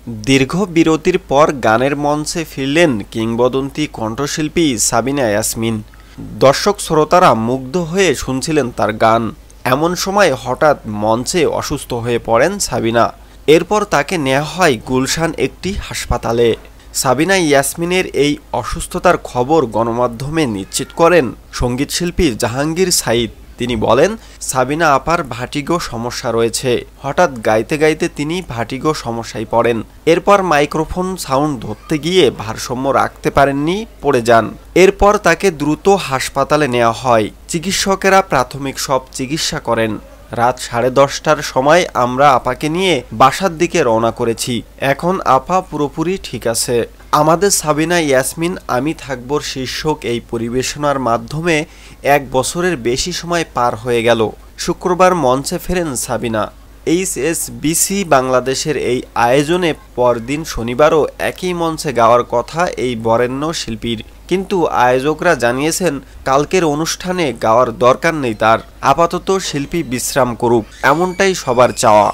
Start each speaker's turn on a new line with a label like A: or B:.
A: দীর্ঘ বিরতির পর গানের মঞ্চে ফিরলেন কিংবদন্তি কণ্ঠশিল্পী সাবিনা ইয়াসমিন। দর্শক শ্রোতারা মুগ্ধ হয়ে শুনছিলেন তার গান। এমন সময় হঠাৎ মঞ্চে অসুস্থ হয়ে পড়েন সাবিনা। এরপর তাকে নেওয়া হয় গুলশান একটি হাসপাতালে। সাবিনা ইয়াসমিনের এই অসুস্থতার খবর গণমাধ্যমে নিশ্চিত করেন সঙ্গীতশিল্পী জাহাঙ্গীর সাইদ। তিনি বলেন, সাবিনা আপার ভার্টিগো সমস্যা রয়েছে। হঠাৎ গাইতে গাইতে তিনি ভার্টিগো সমস্যায় পড়েন। এরপর মাইক্রোফোন সাউন্ড ধরতে গিয়ে ভারসাম্য রাখতে পারেননি, পড়ে যান। এরপর তাকে দ্রুত হাসপাতালে নেওয়া হয়। চিকিৎসকেরা প্রাথমিক সব চিকিৎসা করেন। রাত 10:30টার সময় আমরা আপাকে নিয়ে বাসার দিকে রওনা করেছি। এখন আপা পুরোপুরি ঠিক আছে। আমাদের সাবিনা ইয়াসমিন আমি থাকবর শীর্ষক এই পরিবেশনার মাধ্যমে 1 বছরের বেশি সময় পার হয়ে গেল। শুক্রবার মঞ্চে ফেরেন সাবিনা। HSBC বাংলাদেশের এই আয়োজনে পরদিন শনিবারও একই মঞ্চে গাওয়ার কথা এই বরেণ্য শিল্পীর, কিন্তু আয়োজকরা জানিয়েছেন কালকের অনুষ্ঠানে গাওয়ার দরকার নেই তার। আপাতত শিল্পী বিশ্রাম করুক, এমনটাই সবার চাওয়া।